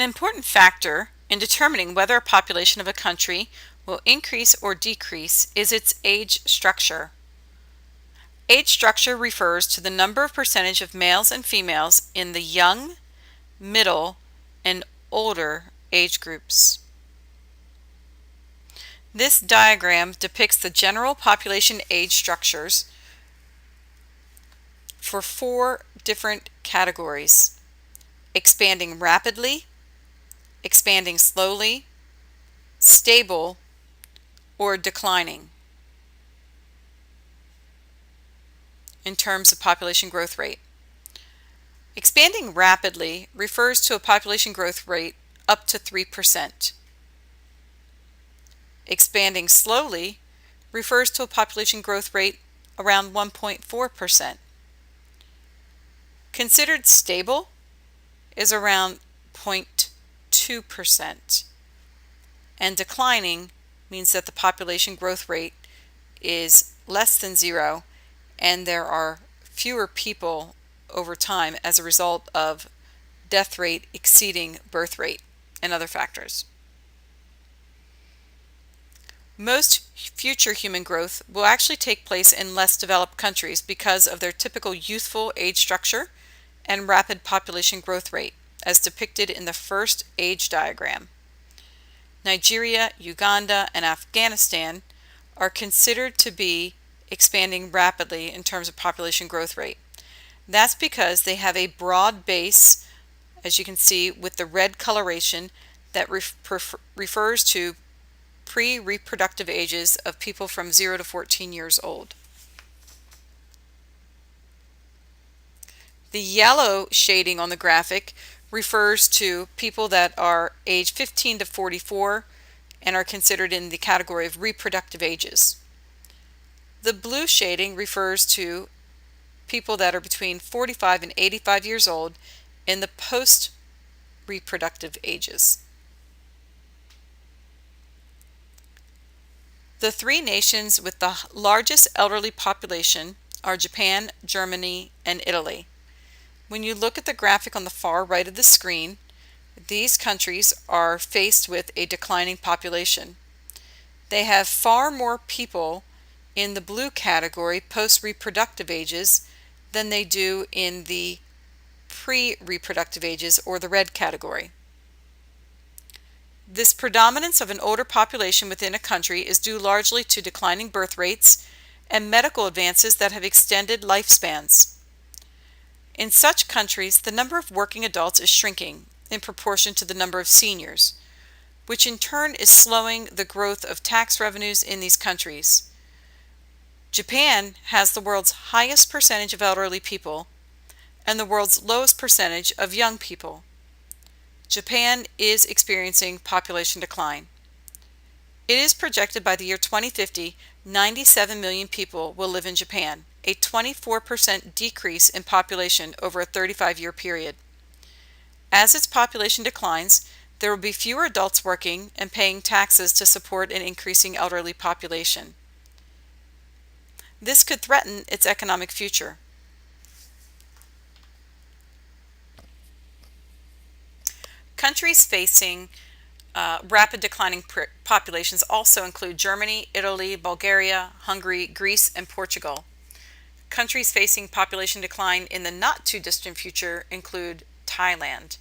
An important factor in determining whether a population of a country will increase or decrease is its age structure. Age structure refers to the number of percentage of males and females in the young, middle, and older age groups. This diagram depicts the general population age structures for 4 different categories: expanding rapidly, expanding slowly, stable, or declining in terms of population growth rate. Expanding rapidly refers to a population growth rate up to 3%. Expanding slowly refers to a population growth rate around 1.4%. Considered stable is around 0.2%. And declining means that the population growth rate is less than 0 and there are fewer people over time as a result of death rate exceeding birth rate and other factors. Most future human growth will actually take place in less developed countries because of their typical youthful age structure and rapid population growth rate, as depicted in the first age diagram. Nigeria, Uganda, and Afghanistan are considered to be expanding rapidly in terms of population growth rate. That's because they have a broad base, as you can see with the red coloration, that refers to pre-reproductive ages of people from 0 to 14 years old. The yellow shading on the graphic refers to people that are age 15 to 44 and are considered in the category of reproductive ages. The blue shading refers to people that are between 45 and 85 years old in the post-reproductive ages. The 3 nations with the largest elderly population are Japan, Germany, and Italy. When you look at the graphic on the far right of the screen, these countries are faced with a declining population. They have far more people in the blue category, post-reproductive ages, than they do in the pre-reproductive ages, or the red category. This predominance of an older population within a country is due largely to declining birth rates and medical advances that have extended lifespans. In such countries, the number of working adults is shrinking in proportion to the number of seniors, which in turn is slowing the growth of tax revenues in these countries. Japan has the world's highest percentage of elderly people and the world's lowest percentage of young people. Japan is experiencing population decline. It is projected by the year 2050, 97 million people will live in Japan, a 24% decrease in population over a 35-year period. As its population declines, there will be fewer adults working and paying taxes to support an increasing elderly population. This could threaten its economic future. Countries facing rapid declining populations also include Germany, Italy, Bulgaria, Hungary, Greece, and Portugal. Countries facing population decline in the not too distant future include Thailand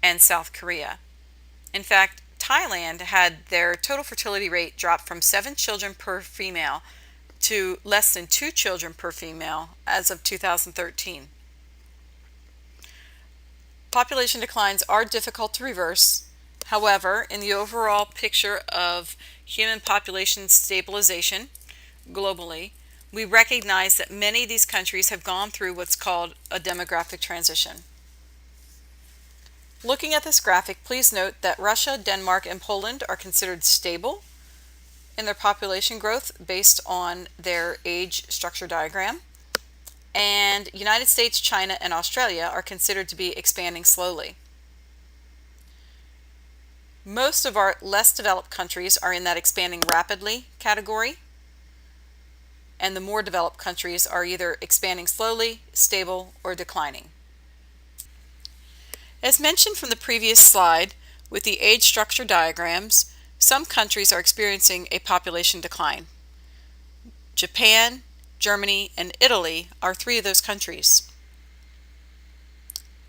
and South Korea. In fact, Thailand had their total fertility rate drop from 7 children per female to less than 2 children per female as of 2013. Population declines are difficult to reverse. However, in the overall picture of human population stabilization globally, we recognize that many of these countries have gone through what's called a demographic transition. Looking at this graphic, please note that Russia, Denmark, and Poland are considered stable in their population growth based on their age structure diagram, and United States, China, and Australia are considered to be expanding slowly. Most of our less developed countries are in that expanding rapidly category, and the more developed countries are either expanding slowly, stable, or declining. As mentioned from the previous slide with the age structure diagrams, some countries are experiencing a population decline. Japan, Germany, and Italy are three of those countries.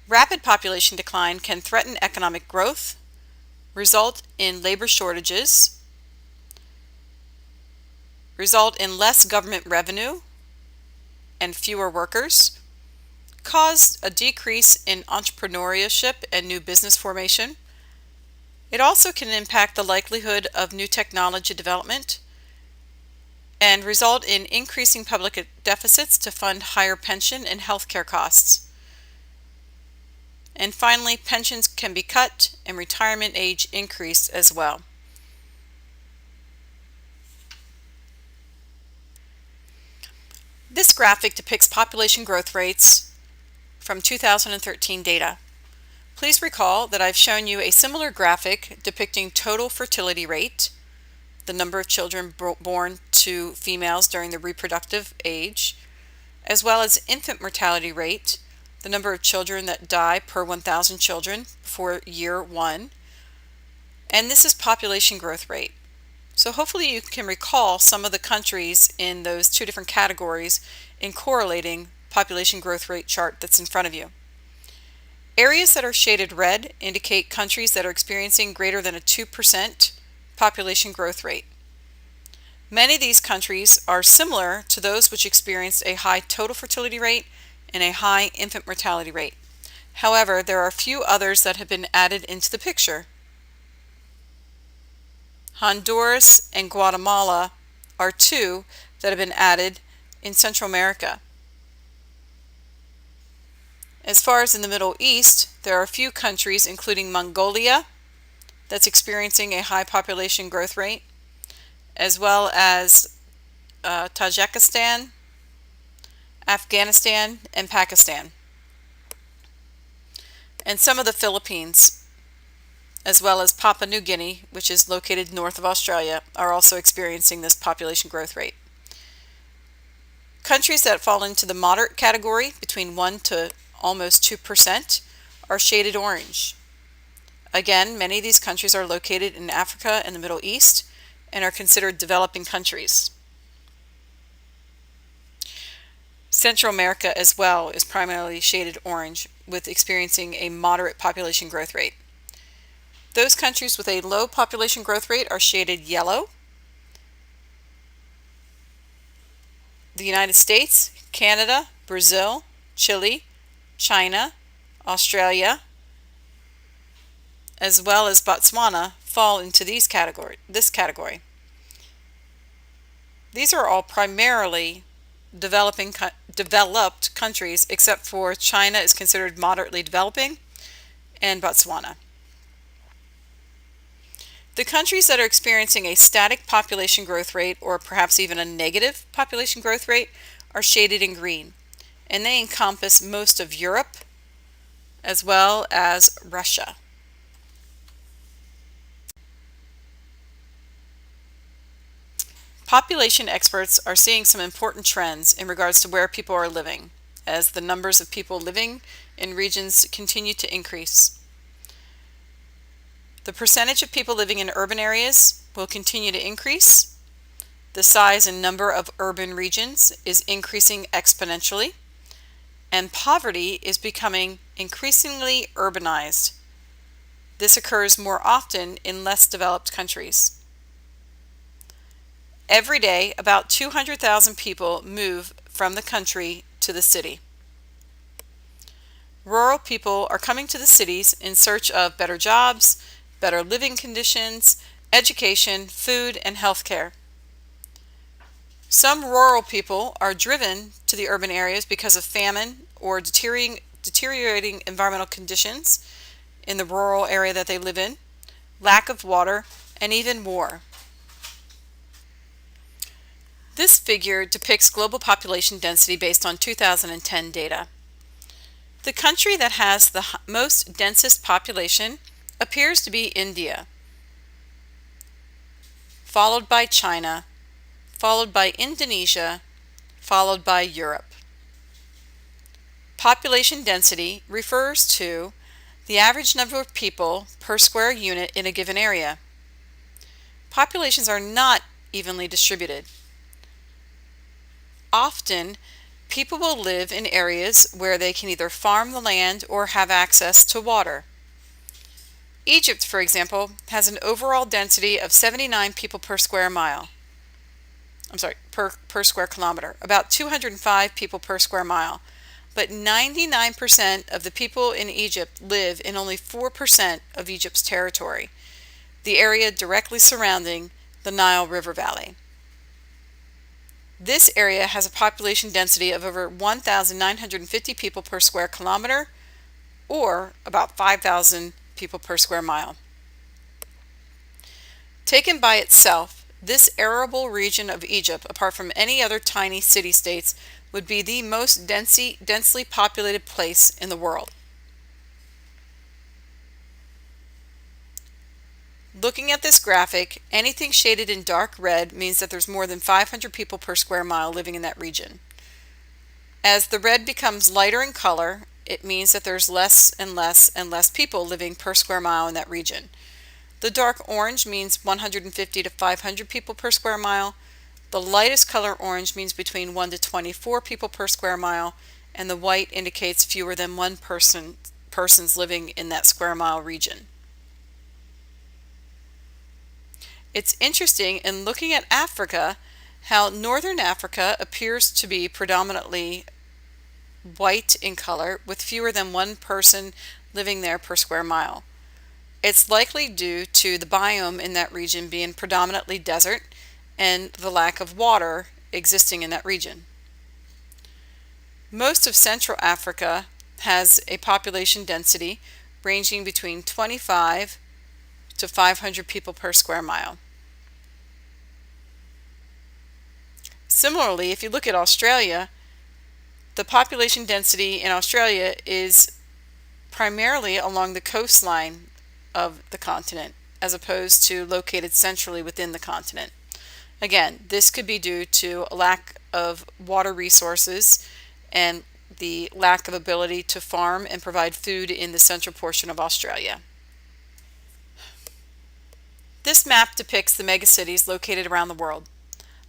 Rapid population decline can threaten economic growth, result in labor shortages, result in less government revenue and fewer workers, cause a decrease in entrepreneurship and new business formation. It also can impact the likelihood of new technology development and result in increasing public deficits to fund higher pension and healthcare costs. And finally, pensions can be cut and retirement age increased as well. This graphic depicts population growth rates from 2013 data. Please recall that I've shown you a similar graphic depicting total fertility rate, the number of children born to females during the reproductive age, as well as infant mortality rate, the number of children that die per 1,000 children before year 1, and this is population growth rate. So hopefully you can recall some of the countries in those two different categories in correlating population growth rate chart that's in front of you. Areas that are shaded red indicate countries that are experiencing greater than a 2% population growth rate. Many of these countries are similar to those which experienced a high total fertility rate and a high infant mortality rate. However, there are a few others that have been added into the picture. Honduras and Guatemala are two that have been added in Central America. As far as in the Middle East, there are a few countries, including Mongolia, that's experiencing a high population growth rate, as well as Tajikistan, Afghanistan, and Pakistan. And some of the Philippines, as well as Papua New Guinea, which is located north of Australia, are also experiencing this population growth rate. Countries that fall into the moderate category, between 1 to almost 2%, are shaded orange. Again, many of these countries are located in Africa and the Middle East and are considered developing countries. Central America as well is primarily shaded orange, with experiencing a moderate population growth rate. Those countries with a low population growth rate are shaded yellow. The United States, Canada, Brazil, Chile, China, Australia, as well as Botswana fall into this category. These are all primarily developed countries, except for China is considered moderately developing, and Botswana. The countries that are experiencing a static population growth rate, or perhaps even a negative population growth rate, are shaded in green, and they encompass most of Europe as well as Russia. Population experts are seeing some important trends in regards to where people are living, as the numbers of people living in regions continue to increase. The percentage of people living in urban areas will continue to increase. The size and number of urban regions is increasing exponentially, and poverty is becoming increasingly urbanized. This occurs more often in less developed countries. Every day, about 200,000 people move from the country to the city. Rural people are coming to the cities in search of better jobs, better living conditions, education, food, and health care. Some rural people are driven to the urban areas because of famine or deteriorating environmental conditions in the rural area that they live in, lack of water, and even war. This figure depicts global population density based on 2010 data. The country that has the most densest population appears to be India, followed by China, followed by Indonesia, followed by Europe. Population density refers to the average number of people per square unit in a given area. Populations are not evenly distributed. Often, people will live in areas where they can either farm the land or have access to water. Egypt, for example, has an overall density of 79 people per square mile. Per square kilometer, about 205 people per square mile. But 99% of the people in Egypt live in only 4% of Egypt's territory, the area directly surrounding the Nile River Valley. This area has a population density of over 1,950 people per square kilometer, or about 5,000 people per square mile. Taken by itself, this arable region of Egypt, apart from any other tiny city-states, would be the most densely populated place in the world. Looking at this graphic, anything shaded in dark red means that there's more than 500 people per square mile living in that region. As the red becomes lighter in color, it means that there's less and less and less people living per square mile in that region. The dark orange means 150 to 500 people per square mile. The lightest color orange means between 1 to 24 people per square mile, and the white indicates fewer than one persons living in that square mile region. It's interesting in looking at Africa how northern Africa appears to be predominantly white in color, with fewer than one person living there per square mile. It's likely due to the biome in that region being predominantly desert and the lack of water existing in that region. Most of Central Africa has a population density ranging between 25 to 500 people per square mile. Similarly, if you look at Australia, the population density in Australia is primarily along the coastline of the continent, as opposed to located centrally within the continent. Again, this could be due to a lack of water resources and the lack of ability to farm and provide food in the central portion of Australia. This map depicts the megacities located around the world.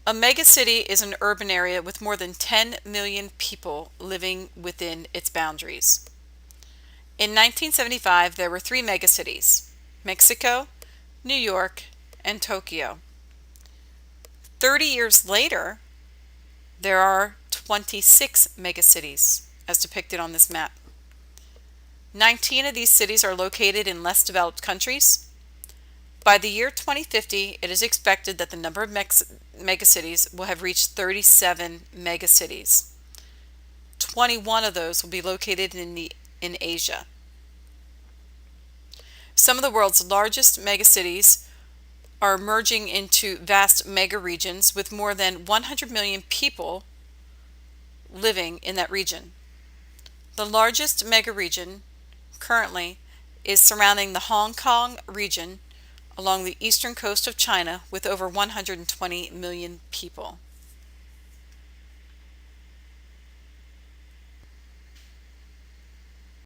A megacity is an urban area with more than 10 million people living within its boundaries. In 1975, there were 3 megacities: Mexico, New York, and Tokyo. 30 years later, there are 26 megacities, as depicted on this map. 19 of these cities are located in less developed countries. By the year 2050, it is expected that the number of megacities will have reached 37 megacities. 21 of those will be located in Asia. Some of the world's largest megacities are merging into vast megaregions with more than 100 million people living in that region. The largest megaregion currently is surrounding the Hong Kong region along the eastern coast of China with over 120 million people.